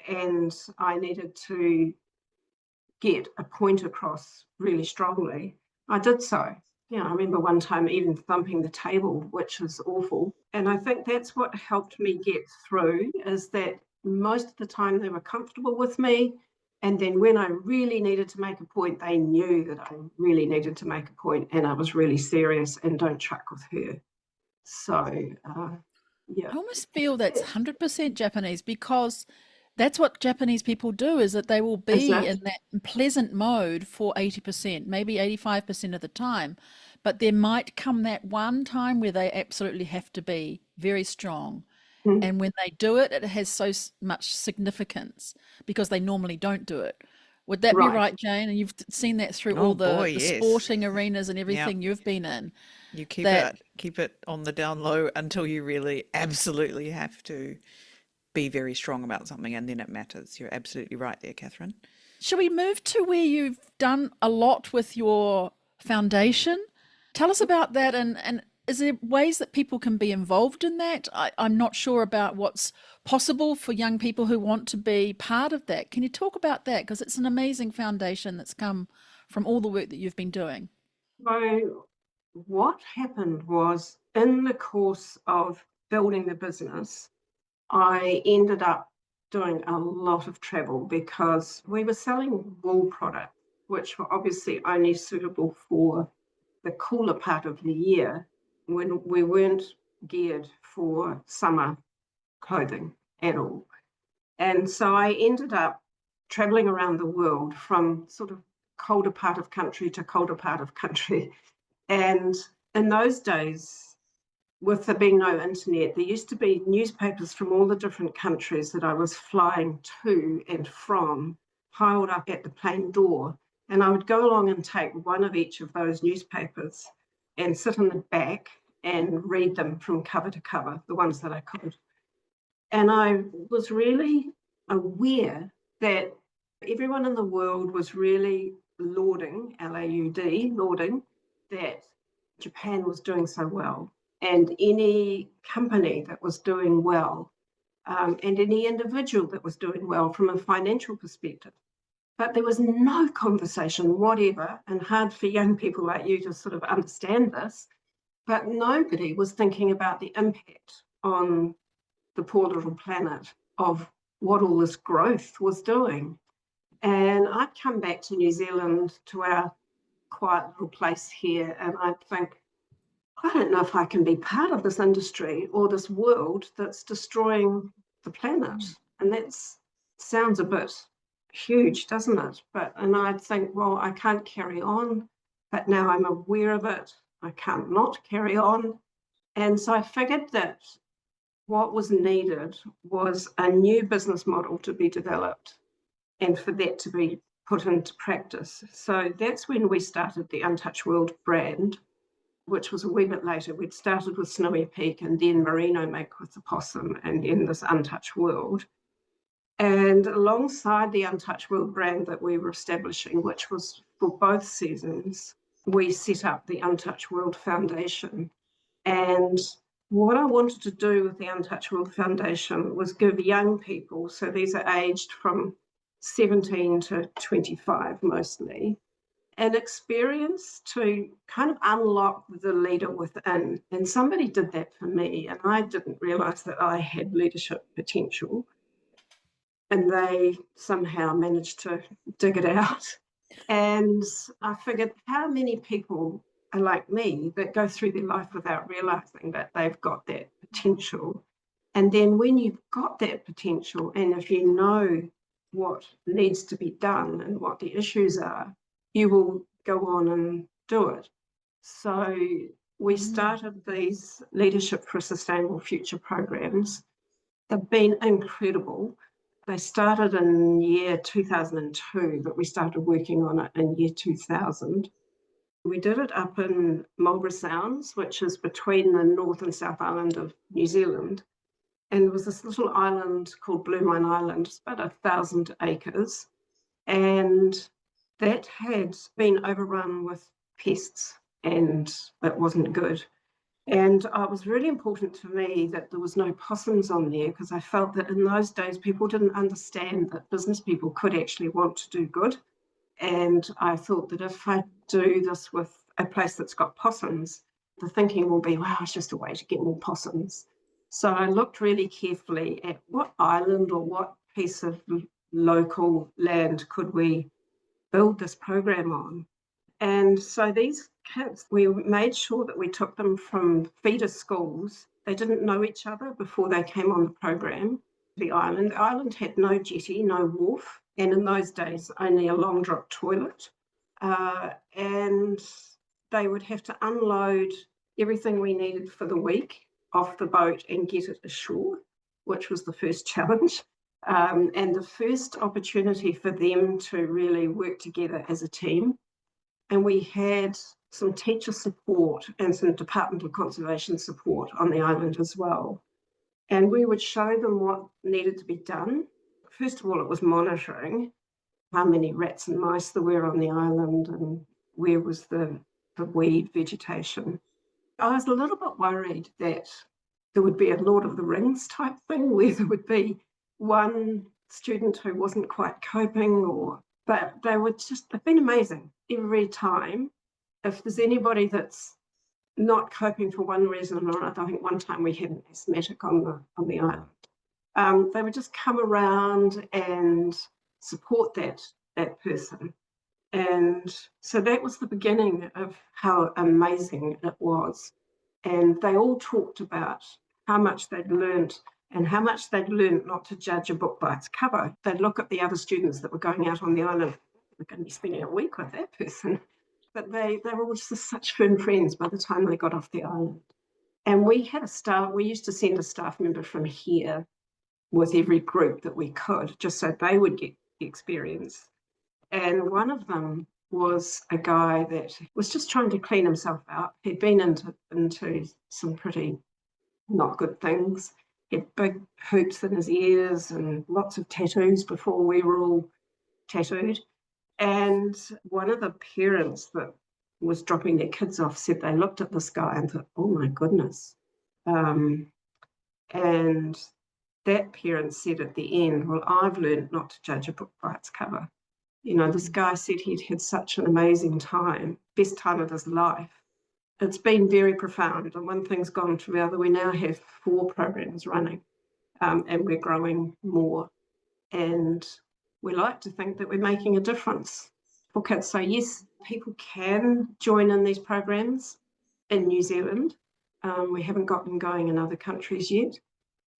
Speaker 1: and I needed to get a point across really strongly, I did so. I remember one time even thumping the table, which was awful. And I think that's what helped me get through, is that most of the time they were comfortable with me. And then when I really needed to make a point, they knew that I really needed to make a point and I was really serious and don't chuck with her. So, yeah.
Speaker 2: I almost feel that's 100% Japanese, because that's what Japanese people do, is that they will
Speaker 1: Is
Speaker 2: be
Speaker 1: that?
Speaker 2: in that pleasant mode for 80%, maybe 85% of the time. But there might come that one time where they absolutely have to be very strong.
Speaker 1: Mm,
Speaker 2: And when they do it, it has so much significance because they normally don't do it. Would that be
Speaker 1: right.
Speaker 2: right, Jane? And you've seen that through
Speaker 3: Oh
Speaker 2: all
Speaker 3: boy,
Speaker 2: the
Speaker 3: yes.
Speaker 2: sporting arenas and
Speaker 3: Yeah.
Speaker 2: everything you've been in.
Speaker 3: You keep
Speaker 2: That
Speaker 3: it on the down low until you really absolutely have to be very strong about something, and then it matters. You're absolutely right there, Catherine.
Speaker 2: Shall we move to where you've done a lot with your foundation? Tell us about that, and is there ways that people can be involved in that? I'm not sure about what's possible for young people who want to be part of that. Can you talk about that? Because it's an amazing foundation that's come from all the work that you've been doing.
Speaker 1: So what happened was, in the course of building the business, I ended up doing a lot of travel because we were selling wool products, which were obviously only suitable for the cooler part of the year when we weren't geared for summer clothing at all. And so I ended up traveling around the world from sort of colder part of country to colder part of country. And in those days, with there being no internet, there used to be newspapers from all the different countries that I was flying to and from, piled up at the plane door. And I would go along and take one of each of those newspapers and sit in the back and read them from cover to cover, the ones that I could. And I was really aware that everyone in the world was really lauding, L-A-U-D, lauding, that Japan was doing so well. And any company that was doing well, and any individual that was doing well from a financial perspective. But there was no conversation whatever, and hard for young people like you to sort of understand this, but nobody was thinking about the impact on the poor little planet of what all this growth was doing. And I'd come back to New Zealand, to our quiet little place here, and I'd think, I don't know if I can be part of this industry or this world that's destroying the planet. And that sounds a bit huge, doesn't it? And I'd think, well, I can't carry on, but now I'm aware of it, I can't not carry on. And so I figured that what was needed was a new business model to be developed and for that to be put into practice. So that's when we started the Untouched World brand, which was a wee bit later. We'd started with Snowy Peak and then Merino Make with the Possum and then this Untouched World. And alongside the Untouched World brand that we were establishing, which was for both seasons, we set up the Untouched World Foundation. And what I wanted to do with the Untouched World Foundation was give young people, so these are aged from 17 to 25 mostly, an experience to kind of unlock the leader within. And somebody did that for me, and I didn't realize that I had leadership potential. And they somehow managed to dig it out. And I figured, how many people are like me that go through their life without realizing that they've got that potential? And then when you've got that potential, and if you know what needs to be done and what the issues are, you will go on and do it. So we started these Leadership for a Sustainable Future programs, They've been incredible. They started in year 2002, but we started working on it in year 2000. We did it up in Marlborough Sounds, which is between the North and South Island of New Zealand. And there was this little island called Blue Mine Island, it's about 1,000 acres. And that had been overrun with pests and it wasn't good. And it was really important to me that there was no possums on there because I felt that in those days people didn't understand that business people could actually want to do good. And I thought that if I do this with a place that's got possums, the thinking will be, wow, it's just a way to get more possums. So I looked really carefully at what island or what piece of local land could we build this program on. And so these kids, we made sure that we took them from feeder schools. They didn't know each other before they came on the program. The island had no jetty, no wharf, and in those days, only a long drop toilet. And they would have to unload everything we needed for the week off the boat and get it ashore, which was the first challenge. And the first opportunity for them to really work together as a team. And we had some teacher support and some Department of Conservation support on the island as well. And we would show them what needed to be done. First of all, it was monitoring how many rats and mice there were on the island and where was the weed vegetation. I was a little bit worried that there would be a Lord of the Rings type thing where there would be one student who wasn't quite coping but they've been amazing every time. If there's anybody that's not coping for one reason or another, I think one time we had an asthmatic on the island. They would just come around and support that person. And so that was the beginning of how amazing it was. And they all talked about how much they'd learned and how much they'd learned not to judge a book by its cover. They'd look at the other students that were going out on the island. We're going to be spending a week with that person. But they were all just such firm friends by the time they got off the island. And we used to send a staff member from here with every group that we could, just so they would get the experience. And one of them was a guy that was just trying to clean himself out. He'd been into some pretty not good things. He had big hoops in his ears and lots of tattoos before we were all tattooed. And one of the parents that was dropping their kids off said they looked at this guy and thought, oh my goodness. And that parent said at the end, well, I've learned not to judge a book by its cover. You know, this guy said he'd had such an amazing time, best time of his life. It's been very profound, and one thing's gone to the other. We now have 4 programs running, and we're growing more. And we like to think that we're making a difference for kids. So yes, people can join in these programs in New Zealand. We haven't got them going in other countries yet.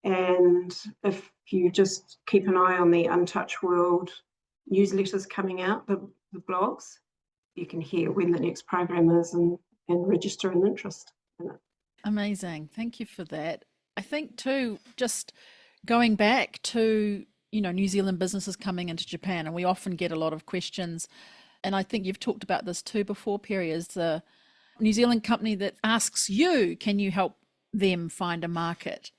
Speaker 1: And if you just keep an eye on the Untouched World newsletters coming out, the blogs, you can hear when the next program is and register an interest in it.
Speaker 2: Amazing. Thank you for that. I think too, just going back to, New Zealand businesses coming into Japan, and we often get a lot of questions, and I think you've talked about this too before, Peri, is the New Zealand company that asks you, can you help them find a market?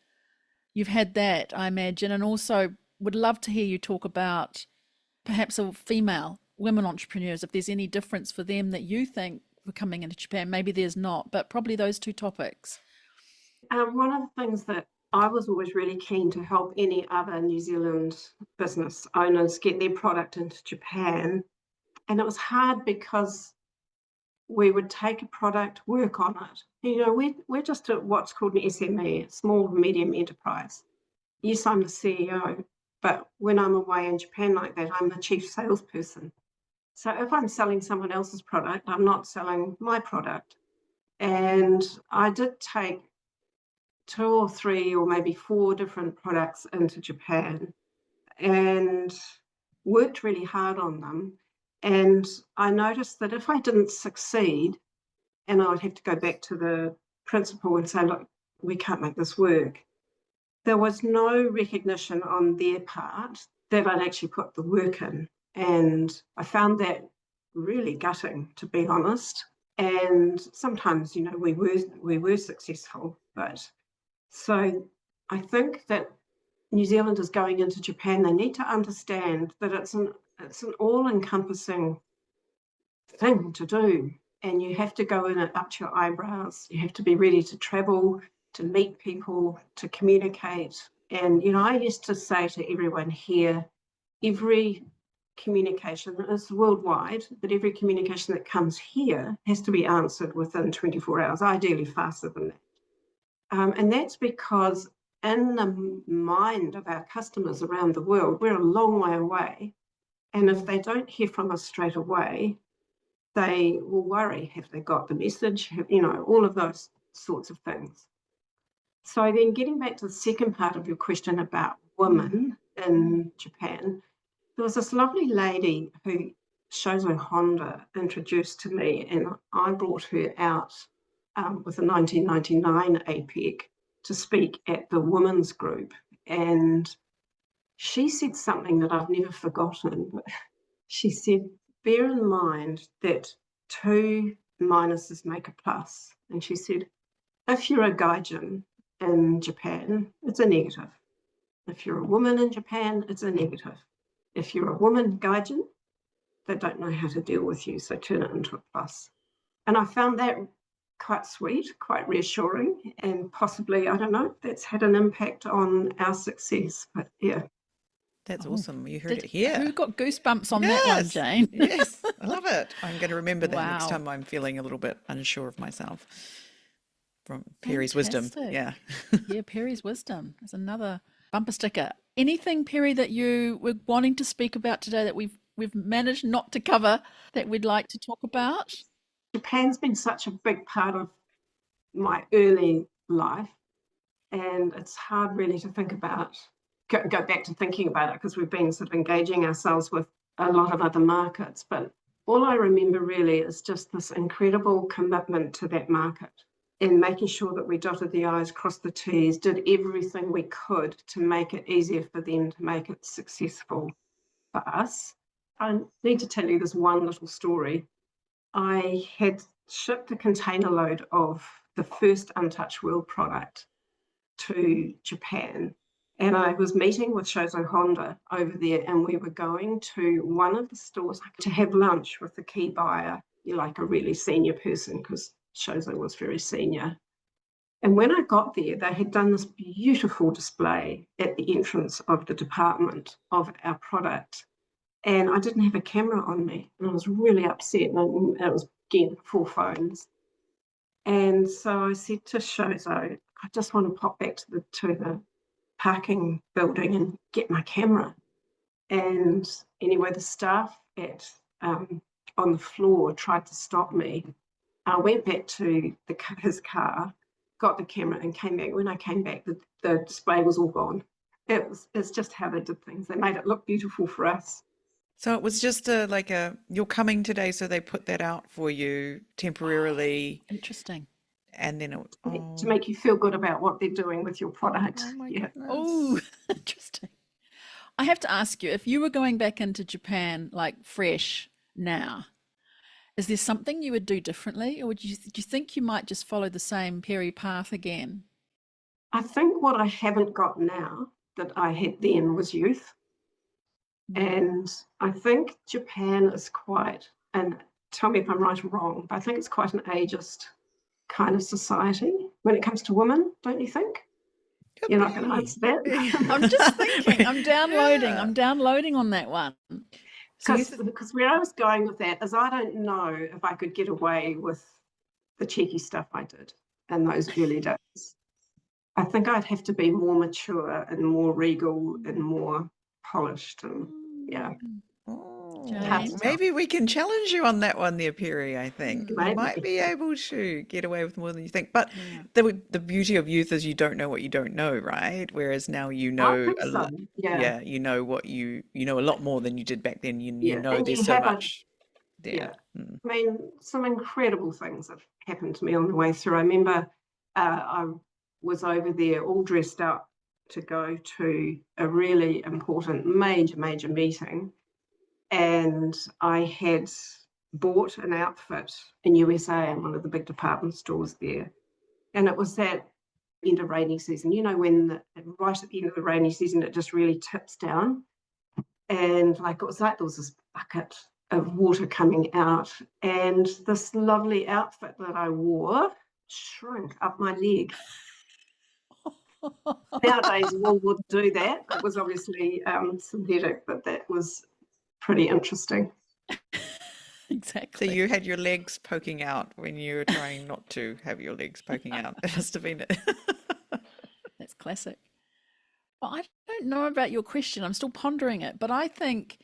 Speaker 2: You've had that, I imagine, and also would love to hear you talk about perhaps a female women entrepreneurs, if there's any difference for them that you think for coming into Japan. Maybe there's not, but probably those 2 topics.
Speaker 1: One of the things that I was always really keen to help any other New Zealand business owners get their product into Japan. And it was hard because we would take a product, work on it. We're just at what's called an SME, small medium enterprise. Yes, I'm the CEO, but when I'm away in Japan like that, I'm the chief salesperson. So if I'm selling someone else's product, I'm not selling my product. And I did take 2 or 3 or maybe 4 different products into Japan and worked really hard on them. And I noticed that if I didn't succeed, and I would have to go back to the principal and say, look, we can't make this work, there was no recognition on their part that I'd actually put the work in. And I found that really gutting, to be honest. And sometimes, we were successful, but so I think that New Zealanders going into Japan, they need to understand that it's an all-encompassing thing to do, and you have to go in it up to your eyebrows. You have to be ready to travel, to meet people, to communicate. And I used to say to everyone here, every communication is worldwide, but every communication that comes here has to be answered within 24 hours, ideally faster than that. And that's because in the mind of our customers around the world, we're a long way away. And if they don't hear from us straight away, they will worry. Have they got the message? All of those sorts of things. So then getting back to the second part of your question about women in Japan, there was this lovely lady who Shozo Honda introduced to me, and I brought her out with the 1999 APEC to speak at the women's group. And she said something that I've never forgotten. She said, bear in mind that 2 minuses make a plus. And she said, if you're a gaijin in Japan, it's a negative. If you're a woman in Japan, it's a negative. If you're a woman gaijin, they don't know how to deal with you, so turn it into a plus. And I found that quite sweet, quite reassuring, and possibly, I don't know, that's had an impact on our success. But yeah.
Speaker 3: That's awesome. You heard it here.
Speaker 2: Who got goosebumps on that one, Jane?
Speaker 3: Yes, I love it. I'm going to remember that next
Speaker 2: Wow.
Speaker 3: time I'm feeling a little bit unsure of myself. From Peri's wisdom.
Speaker 2: Fantastic.
Speaker 3: Yeah.
Speaker 2: Yeah, Peri's wisdom is another bumper sticker. Anything, Peri, that you were wanting to speak about today that we've managed not to cover that we'd like to talk about?
Speaker 1: Japan's been such a big part of my early life, and it's hard really to think about, go back to thinking about it, because we've been sort of engaging ourselves with a lot of other markets. But all I remember really is just this incredible commitment to that market and making sure that we dotted the I's, crossed the T's, did everything we could to make it easier for them, to make it successful for us. I need to tell you this one little story. I had shipped a container load of the first Untouched World product to Japan, and I was meeting with Shozo Honda over there, and we were going to one of the stores to have lunch with the key buyer, like a really senior person, because Shozo was very senior. And when I got there, they had done this beautiful display at the entrance of the department of our product. And I didn't have a camera on me, and I was really upset. And it was, again, 4 phones. And so I said to Shozo, I just want to pop back to the parking building and get my camera. And anyway, the staff on the floor tried to stop me. I went back to his car, got the camera, and came back. When I came back, the display was all gone. It's just how they did things. They made it look beautiful for us.
Speaker 3: So it was just you're coming today, so they put that out for you temporarily.
Speaker 2: Interesting.
Speaker 3: And then
Speaker 1: to make you feel good about what they're doing with your product.
Speaker 3: Oh my
Speaker 1: Yeah.
Speaker 3: goodness.
Speaker 2: Oh, interesting. I have to ask you, if you were going back into Japan like fresh now, is there something you would do differently, or do you think you might just follow the same Peri path again?
Speaker 1: I think what I haven't got now that I had then was youth. And I think Japan is quite, and tell me if I'm right or wrong, but I think it's quite an ageist kind of society when it comes to women, don't you think? You're not going to answer that?
Speaker 2: I'm just thinking. I'm downloading on that one.
Speaker 1: Because where I was going with that is I don't know if I could get away with the cheeky stuff I did in those early days. I think I'd have to be more mature and more regal and more polished, and yeah.
Speaker 3: Maybe we can challenge you on that one there, Peri, I think.
Speaker 1: Maybe.
Speaker 3: You might be able to get away with more than you think. But the beauty of youth is you don't know what you don't know, right? Whereas now you know
Speaker 1: a lot. Yeah.
Speaker 3: you know what you know a lot more than you did back then. You know
Speaker 1: and
Speaker 3: there's so much there.
Speaker 1: Yeah. I mean, some incredible things have happened to me on the way through. I remember I was over there all dressed up to go to a really important major meeting, and I had bought an outfit in USA in one of the big department stores there. And it was that end of rainy season, when right at the end of the rainy season, it just really tips down. And it was like there was this bucket of water coming out, and this lovely outfit that I wore shrunk up my leg. Nowadays, wool would do that. It was obviously synthetic, but that was pretty interesting.
Speaker 2: Exactly.
Speaker 3: So you had your legs poking out when you were trying not to have your legs poking out. It must have been it.
Speaker 2: That's classic. Well, I don't know about your question. I'm still pondering it, but I think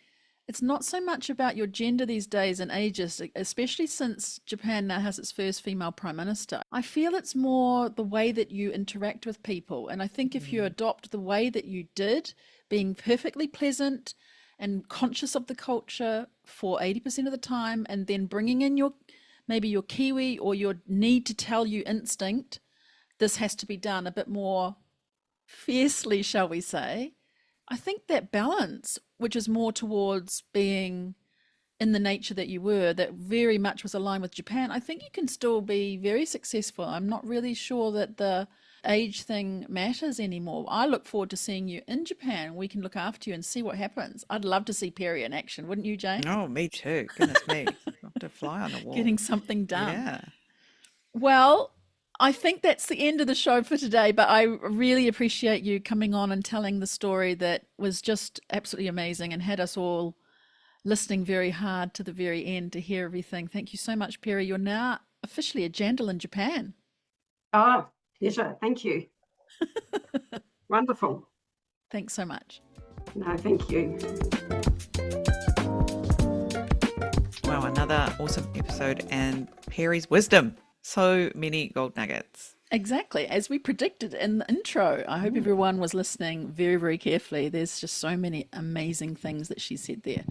Speaker 2: it's not so much about your gender these days and ages, especially since Japan now has its first female prime minister. I feel it's more the way that you interact with people. And I think if you adopt the way that you did, being perfectly pleasant and conscious of the culture for 80% of the time, and then bringing in maybe your Kiwi or your need to tell you instinct, this has to be done a bit more fiercely, shall we say. I think that balance, which is more towards being in the nature that you were, that very much was aligned with Japan, I think you can still be very successful. I'm not really sure that the age thing matters anymore. I look forward to seeing you in Japan. We can look after you and see what happens. I'd love to see Peri in action, wouldn't you, Jane?
Speaker 3: Oh, me too. Goodness me. Not to fly on the wall.
Speaker 2: Getting something done.
Speaker 3: Yeah.
Speaker 2: Well, I think that's the end of the show for today, but I really appreciate you coming on and telling the story that was just absolutely amazing and had us all listening very hard to the very end to hear everything. Thank you so much, Peri. You're now officially a jandal in Japan.
Speaker 1: Oh, pleasure. Thank you. Wonderful.
Speaker 2: Thanks so much.
Speaker 1: No, thank you.
Speaker 3: Wow, another awesome episode, and Peri's wisdom. So many gold nuggets.
Speaker 2: Exactly. As we predicted in the intro, I hope everyone was listening very, very carefully. There's just so many amazing things that she said there.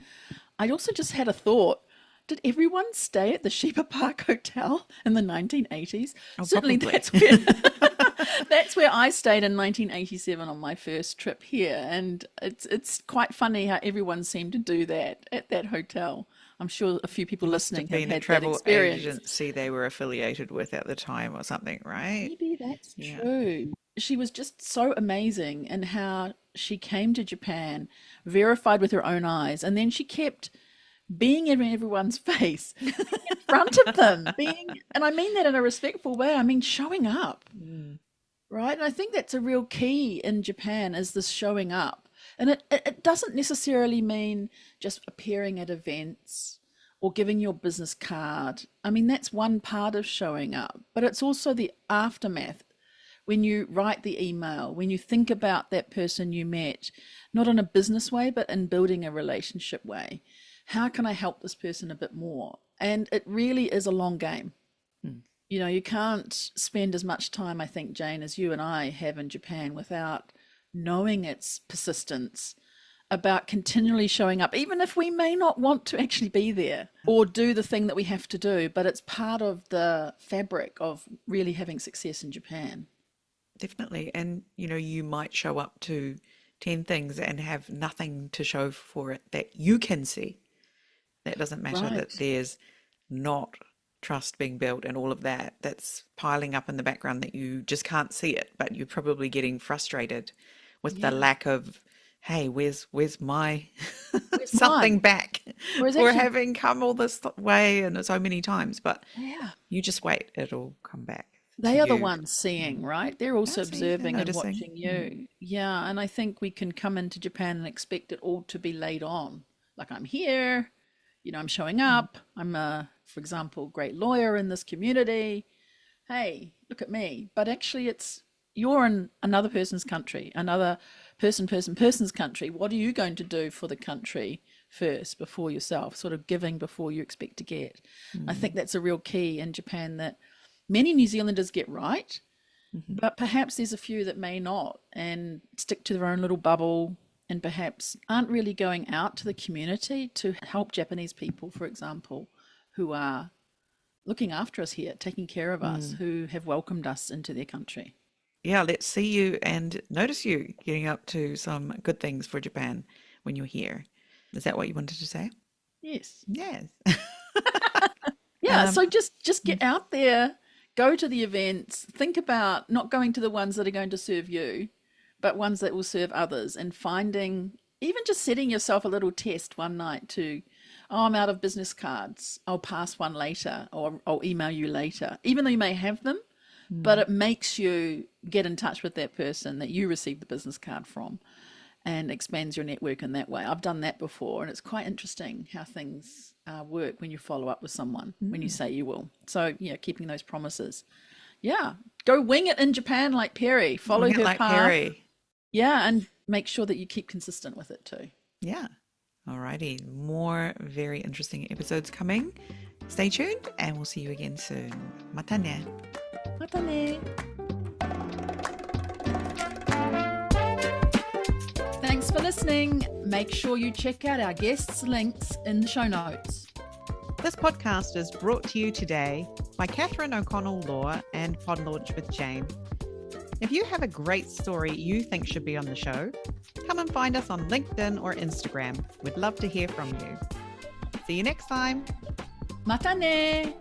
Speaker 2: I also just had a thought. Did everyone stay at the Shima Park Hotel in the 1980s?
Speaker 3: Oh,
Speaker 2: Certainly
Speaker 3: probably.
Speaker 2: that's where I stayed in 1987 on my first trip here. And it's quite funny how everyone seemed to do that at that hotel. I'm sure a few people listening have
Speaker 3: Being a
Speaker 2: had that
Speaker 3: travel
Speaker 2: experience.
Speaker 3: agency they were affiliated with at the time or something, right?
Speaker 2: Maybe that's
Speaker 3: Yeah.
Speaker 2: true. She was just so amazing in how she came to Japan, verified with her own eyes, and then she kept being in everyone's face, in front of them, and I mean that in a respectful way. I mean, showing up, right? And I think that's a real key in Japan, is this showing up. And it doesn't necessarily mean just appearing at events or giving your business card. I mean, that's one part of showing up, but it's also the aftermath. When you write the email, when you think about that person you met, not in a business way, but in building a relationship way. How can I help this person a bit more? And it really is a long game. You know, you can't spend as much time, I think, Jane, as you and I have in Japan without knowing its persistence, about continually showing up, even if we may not want to actually be there or do the thing that we have to do, but it's part of the fabric of really having success in Japan.
Speaker 3: Definitely. And, you might show up to 10 things and have nothing to show for it that you can see. That doesn't matter that there's not trust being built and all of that. That's piling up in the background that you just can't see it, but you're probably getting frustrated with the lack of, hey, where's my something back for having come all this way and so many times. But you just wait, it'll come back.
Speaker 2: They are the ones seeing, right? They're also observing and
Speaker 3: noticing.
Speaker 2: watching you. Yeah, and I think we can come into Japan and expect it all to be laid on. Like, I'm here, I'm showing up. I'm a, for example, great lawyer in this community. Hey, look at me. But actually you're in another person's country, another person's country. What are you going to do for the country first before yourself? Sort of giving before you expect to get. I think that's a real key in Japan that many New Zealanders get right, but perhaps there's a few that may not and stick to their own little bubble and perhaps aren't really going out to the community to help Japanese people, for example, who are looking after us here, taking care of us, who have welcomed us into their country.
Speaker 3: yeah, let's see you and notice you getting up to some good things for Japan when you're here. Is that what you wanted to say?
Speaker 2: Yes.
Speaker 3: Yes.
Speaker 2: Yeah,
Speaker 3: Um,
Speaker 2: so just get out there, go to the events, think about not going to the ones that are going to serve you, but ones that will serve others, and finding, even just setting yourself a little test one night to, oh, I'm out of business cards. I'll pass one later, or I'll email you later, even though you may have them, but it makes you get in touch with that person that you received the business card from and expands your network in that way. I've done that before, and it's quite interesting how things work when you follow up with someone, when you say you will. So, yeah, keeping those promises. Yeah, go wing it in Japan like Peri. Follow
Speaker 3: Wing it
Speaker 2: her
Speaker 3: like
Speaker 2: path.
Speaker 3: Peri.
Speaker 2: Yeah, and make sure that you keep consistent with it too.
Speaker 3: Yeah. Alrighty. More very interesting episodes coming. Stay tuned and we'll see you again soon. Mata ne.
Speaker 2: Mata ne. Thanks for listening. Make sure you check out our guests' links in the show notes.
Speaker 4: This podcast is brought to you today by Catherine O'Connell Law and Pod Launch with Jane. If you have a great story you think should be on the show, come and find us on LinkedIn or Instagram. We'd love to hear from you. See you next time.
Speaker 2: Mata ne.